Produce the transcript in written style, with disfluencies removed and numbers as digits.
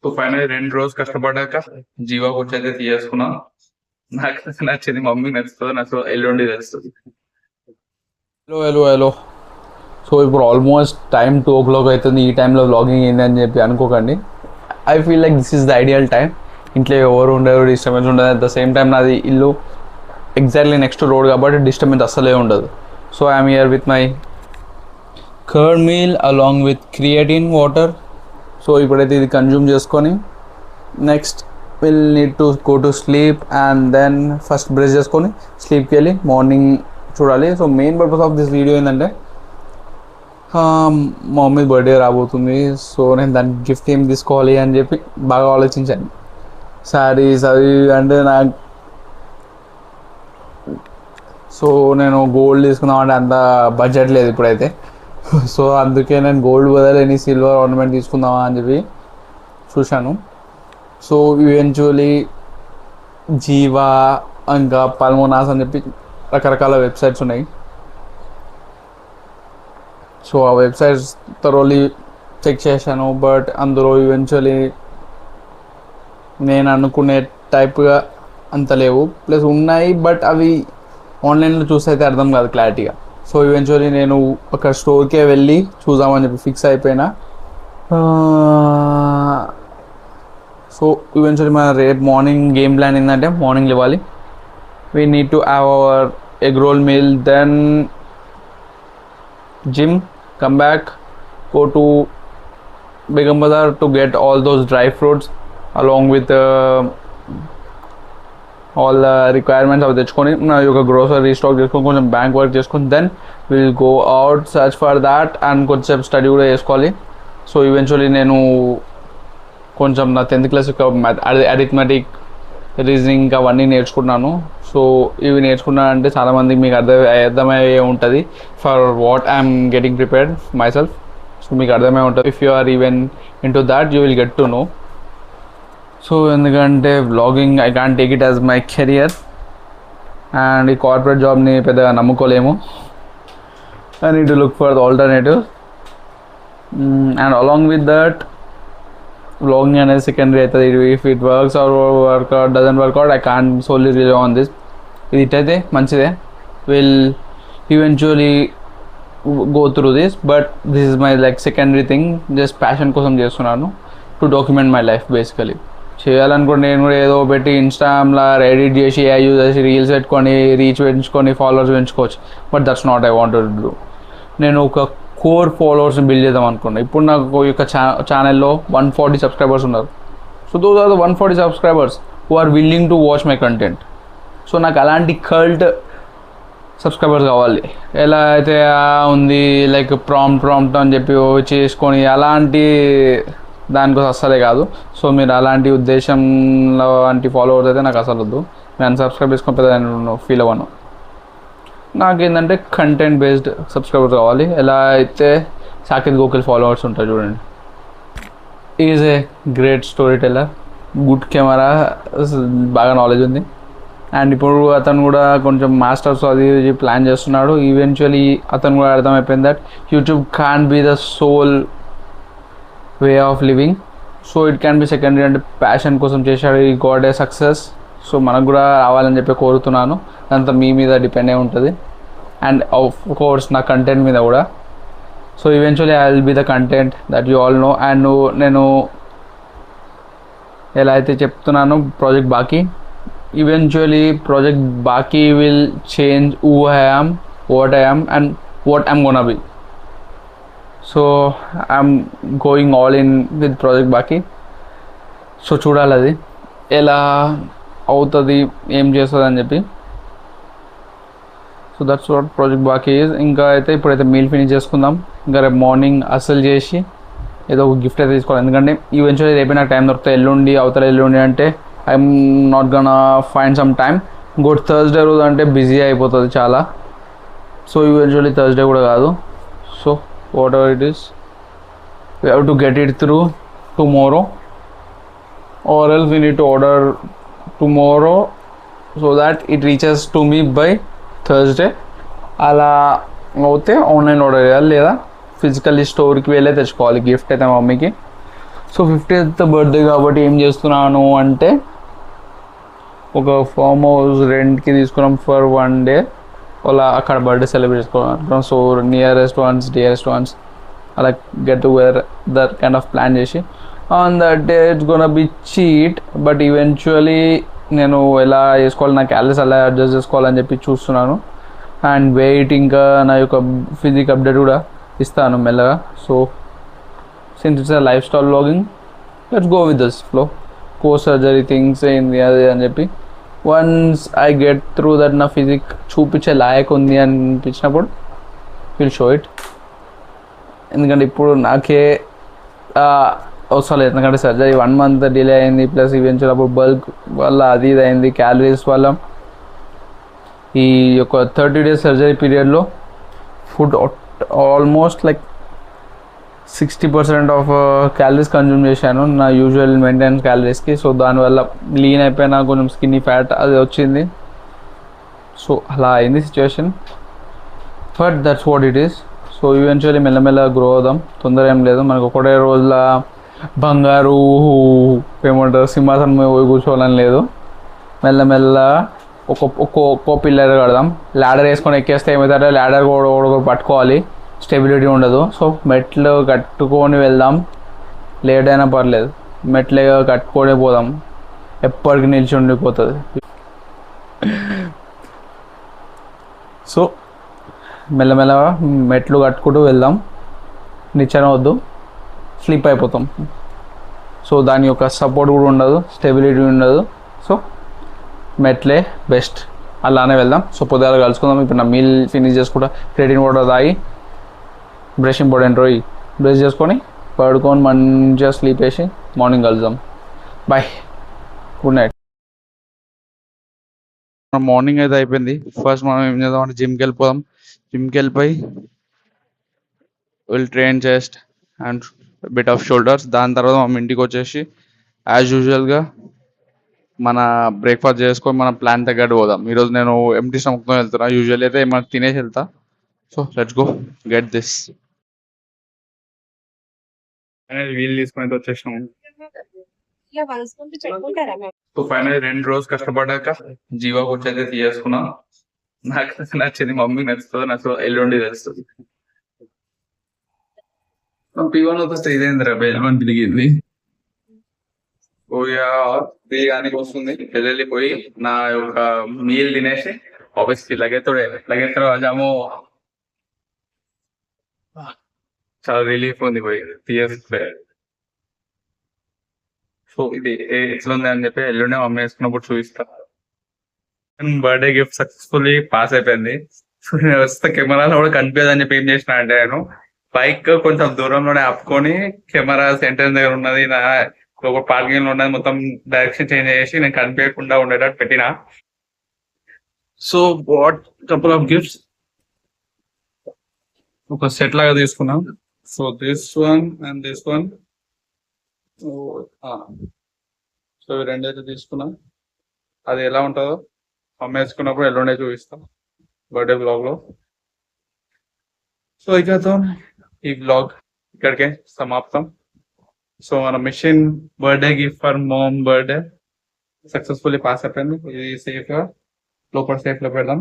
So final 2 రోజులు కష్టపడ్డాక జీవాకి వచ్చైతే తీసేసుకున్నాం. నాకు నచ్చింది, మమ్మీకి నచ్చుతుంది, నాకు ఎల్లుండి తెలుస్తుంది. హలో. సో ఇప్పుడు ఆల్మోస్ట్ టైం 2 o'clock అవుతుంది. ఈ టైంలో వ్లాగింగ్ ఏంటి అని చెప్పి అనుకోకండి. I feel like this is the ideal time. ఇంట్లో ఎవరు ఉండరు, డిస్టర్బెన్స్ ఉండదు. అట్ ద సేమ్ టైం నాది ఇల్లు ఎగ్జాక్ట్లీ నెక్స్ట్ రోడ్ కాబట్టి డిస్టర్బెన్స్ అస్సలే ఉండదు. So I'm here with my curd meal along with creatine water. So ఇప్పుడైతే ఇది కన్జ్యూమ్ చేసుకొని next will need to go to sleep and then first brush చేసుకొని స్లీప్కి వెళ్ళి మార్నింగ్ చూడాలి. So main purpose of this video ఏంటంటే మా mummy birthday రాబోతుంది. సో నేను దానికి గిఫ్ట్ ఏం తీసుకోవాలి అని చెప్పి బాగా ఆలోచించాను. శారీస్ అవి అంటే నాకు సో నేను గోల్డ్ తీసుకుందామంటే అంత బడ్జెట్ లేదు ఇప్పుడైతే. సో అందుకే నేను గోల్డ్ బదులు సిల్వర్ ఆర్నమెంట్ తీసుకుందామా అని చెప్పి చూశాను. సో ఈవెన్చువలీ జీవా ఇంకా పల్మోనాస్ అని చెప్పి రకరకాల వెబ్సైట్స్ ఉన్నాయి. సో ఆ వెబ్సైట్స్ థరోలీ చెక్ చేశాను. బట్ అందులో ఈవెన్చువలీ నేను అనుకునే టైప్గా అంత లేవు. ప్లస్ ఉన్నాయి బట్ అవి ఆన్లైన్లో చూస్తే అయితే అర్థం కాదు క్లారిటీగా. సో ఈవెన్చువలీ నేను ఒక స్టోర్కే వెళ్ళి చూద్దామని చెప్పి ఫిక్స్ అయిపోయినా. సో ఈవెన్చువలీ మన రేపు మార్నింగ్ గేమ్ ప్లాన్ ఏంటంటే మార్నింగ్ ఇవ్వాలి. We need to have our egg roll meal, then gym, come back, go to Begum Bazaar to get all those dry fruits along with all the requirements of తెచ్చుకొని నా యొక్క grocery restock చేసుకొని కొంచెం bank work చేసుకొని then will go out search for that and కొంచెం study కూడా చేసుకోవాలి. So eventually నేను కొంచెం నా 10th క్లాస్ యొక్క అరిథమెటిక్, రీజనింగ్ అవన్నీ నేర్చుకున్నాను. సో ఇవి నేర్చుకున్నానంటే చాలామందికి మీకు అర్థమయ్యే ఉంటుంది for what I'm getting prepared myself. So మీకు అర్థమై ఉంటుంది. If you are even in to that you will get to know. So ఎందుకంటే vlogging I can't take it as my career and ఈ కార్పొరేట్ జాబ్ని పెద్దగా నమ్ముకోలేము. I need to look for the alternative and along with that vlogging అనేది secondary అవుతుంది. If it works or work out doesn't work out I can't solely rely on this. ఇది ఇట్టయితే మంచిదే, will eventually go through this. But this is my like secondary thing, just passion కోసం చేస్తున్నాను to document my life. Basically చేయాలనుకుంటే నేను కూడా ఏదో పెట్టి ఇన్స్టాగ్రామ్లో ఎడిట్ చేసి AI యూజ్ చేసి రీల్స్ పెట్టుకొని రీచ్ పెంచుకొని ఫాలోవర్స్ పెంచుకోవచ్చు. But that's not I want to do. నేను ఒక కోర్ ఫాలోవర్స్ని బిల్డ్ చేద్దాం అనుకున్నా. ఇప్పుడు నాకు యొక్క ఛానల్లో 140 సబ్స్క్రైబర్స్ ఉన్నారు. So those are the 140 subscribers who are willing to watch my content. So నాకు అలాంటి కల్ట్ సబ్స్క్రైబర్స్ కావాలి. ఎలా అయితే ఉంది లైక్ ప్రాంప్ట్ అని చెప్పి చేసుకొని అలాంటి దానికోసం అస్సలే కాదు. సో మీరు అలాంటి ఉద్దేశంలో అలాంటి ఫాలోవర్స్ అయితే నాకు అసలు వద్దు. నేను సబ్స్క్రైబ్ చేసుకుని పెద్ద నేను ఫీల్ అవ్వను. నాకేంటంటే కంటెంట్ బేస్డ్ సబ్స్క్రైబర్స్ కావాలి. ఎలా అయితే సాకేత్ గోకుల్ ఫాలోవర్స్ ఉంటారు చూడండి. Is a great story teller, good camera, బాగా నాలెడ్జ్ ఉంది. అండ్ ఇప్పుడు అతను కూడా కొంచెం మాస్టర్స్ అది ప్లాన్ చేస్తున్నాడు. ఈవెన్చువలీ అతను కూడా అర్థమైపోయింది that YouTube can be the sole way of living. So it can be secondary, అంటే ప్యాషన్ కోసం చేశాడు. ఈ గాట్ ఏ సక్సెస్. సో మనకు కూడా రావాలని చెప్పి కోరుతున్నాను. అదంతా మీ మీద డిపెండ్ అయి ఉంటుంది అండ్ ఆఫ్ కోర్స్ నా కంటెంట్ మీద కూడా. So eventually I will be the content that you all know. And నేను ఎలా అయితే చెప్తున్నానో project Baki, eventually project Baki will change who I am, what I am and what I'm gonna be. So I'm going all in with project Baki. So చూడాలి అది ఎలా అవుతుంది, ఏం చేస్తుంది అని చెప్పి. So that's what project Baki is. ఇంకా అయితే ఇప్పుడైతే మీల్ ఫినిష్ చేసుకుందాం. ఇంకా రేపు మార్నింగ్ అసలు చేసి ఏదో ఒక గిఫ్ట్ అయితే తీసుకోవాలి. ఎందుకంటే ఈవెన్చువల్లీ రేపే నాకు టైం దొరుకుతుంది. ఎల్లుండి అవతల ఎల్లుండి అంటే I'm not gun find some time. ఇంకోటి థర్స్డే రోజు అంటే బిజీ అయిపోతుంది చాలా. సో ఈవెన్చువల్లీ థర్స్డే కూడా కాదు. So what ever it is we have to get it through tomorrow or else we need to order tomorrow so that it reaches to me by Thursday. అలా అవుతే online order చేయాలి లేదా physically స్టోర్కి వెళ్ళే తెచ్చుకోవాలి gift అయితే మమ్మీకి. So 50th birthday కాబట్టి ఏం చేస్తున్నాను అంటే ఒక ఫామ్ హౌస్ రెంట్కి తీసుకున్నాం ఫర్ 1 day. అలా అక్కడ బర్త్డే సెలబ్రేట్ చేసుకోవాలి. సో డియరెస్ట్ వన్స్ అలా get together that kind of plan చేసి on that day it's gonna be cheat. But eventually నేను ఎలా చేసుకోవాలి, నా క్యాలరీస్ ఎలా అడ్జస్ట్ చేసుకోవాలని చెప్పి చూస్తున్నాను. అండ్ వెయిట్ ఇంకా నా యొక్క ఫిజిక్ అప్డేట్ కూడా ఇస్తాను మెల్లగా. So since it's a life style vlogging, let's go with this flow. Post surgery things ఏంది అది అని చెప్పి once I get through that నా ఫిజిక్ చూపించే లాయక్ ఉంది అనిపించినప్పుడు విల్ షో ఇట్. ఎందుకంటే ఇప్పుడు నాకే అవసరం లేదు, ఎందుకంటే సర్జరీ 1 month డిలే అయింది. ప్లస్ ఈవెన్చువల్ అప్పుడు బల్క్ వల్ల అది ఇది అయింది, క్యాలరీస్ వల్ల. ఈ యొక్క 30 days సర్జరీ పీరియడ్లో food almost like 60% of calories consume చేశాను నా యూజువల్ మెయింటెనెన్స్ క్యాలరీస్కి. సో దానివల్ల లీన్ అయిపోయినా, కొంచెం స్కిన్నీ ఫ్యాట్ అది వచ్చింది. సో అలా అయింది situation, but that's what it is. So eventually మెల్లమెల్ల గ్రో అవుదాం, తొందర ఏం లేదు. మనకు ఒకటే రోజుల బంగారు ఏమంటారు సింహాసనం పోయి కూర్చోవాలని లేదు. మెల్లమెల్ల ఒక్కో పిల్లర్ కడదాం. ల్యాడర్ వేసుకొని ఎక్కేస్తే ఏమవుతారంటే ల్యాడర్ కూడా పట్టుకోవాలి, స్టెబిలిటీ ఉండదు. సో మెట్లు కట్టుకొని వెళ్దాం, లేట్ అయినా పర్లేదు, మెట్లే కట్టుకొని పోదాం, ఎప్పటికి నిలిచి ఉండిపోతుంది. సో మెల్లమెల్లగా మెట్లు కట్టుకుంటూ వెళ్దాం, నిచ్చెన వద్దు, స్లిప్ అయిపోతాం. సో దాని యొక్క సపోర్ట్ కూడా ఉండదు, స్టెబిలిటీ ఉండదు. సో మెట్లే బెస్ట్, అలానే వెళ్దాం. సో పొద్దుగాల కలుసుకుందాం. ఇప్పుడు నా మీల్ ఫినిష్ చేసుకుంటా, క్రెడిట్ వాటర్ తాగి బ్రష్ ఇంపార్టెంట్ రోజు బ్రష్ చేసుకొని పడుకొని మంచిగా స్లీప్ వేసి మార్నింగ్ కలుద్దాం. Bye, good night. మార్నింగ్ అయితే అయిపోయింది. ఫస్ట్ మనం ఏం చేద్దాం అంటే జిమ్కి వెళ్ళిపోదాం. జిమ్కి వెళ్ళిపోయి will train chest and bit of shoulders. దాని తర్వాత మనం ఇంటికి వచ్చేసి యాజ్ యూజువల్గా మన బ్రేక్ఫాస్ట్ చేసుకొని మన ప్లాన్ తగ్గట్టు పోదాం. ఈరోజు నేను ఎంటీ స్టమక్తో వెళ్తున్నా, యూజువల్లీ అయితే ఏమైనా తినేసి వెళ్తా. So let's go get this. Wheel తీసుకొని అయితే వచ్చేసినాము. సో ఫైనల్ 2 రోజులు కష్టపడ్డాక జీవాకు వచ్చి తీసుకున్నా. నాకు నచ్చింది, మమ్మీ నచ్చుతుంది, నాకు ఎల్లుండి తెలుస్తుంది. పివన్ వస్తే ఇదేంద్ర బెల్వన్ తిరిగింది బిర్యానీకి వస్తుంది. వెళ్ళిపోయి నా యొక్క మీల్ తినేసి ఆఫీస్కి లగెత్తడు రాజాము. చాలా రిలీఫ్ ఉంది పోయి తీయేస్తే. సో ఇది ఎట్లా ఉంది అని చెప్పి ఎల్లుండే మమ్మీ వేసుకున్నప్పుడు చూపిస్తా. బర్త్డే గిఫ్ట్ సక్సెస్ఫుల్లీ పాస్ అయిపోయింది. సో నేను వస్తే కెమెరాలో కూడా కనిపించదు అని చెప్పి ఏం చేసిన అంటే నేను బైక్ కొంచెం దూరంలోనే ఆపుకొని కెమెరా సెంటర్ దగ్గర ఉన్నది, నా ఒక పార్కింగ్ లో ఉన్నది, మొత్తం డైరెక్షన్ చేంజ్ చేసి నేను కనిపించకుండా ఉండేటట్టు పెట్టిన. So what couple of gifts ఒక సెట్ లాగా తీసుకున్నాం. So this one and this one. So ఇవి రెండైతే తీసుకున్నాం. అది ఎలా ఉంటుందో అమ్మ వేసుకున్నప్పుడు ఎల్లుండే చూపిస్తాం బర్త్డే బ్లాగ్ లో. సో ఇకతో ఈ బ్లాగ్ ఇక్కడికే సమాప్తం. సో మన mission birthday gift for mom birthday successfully pass అయిపోయింది. ఇది సేఫ్ గా లోపల సేఫ్ లో పెడదాం.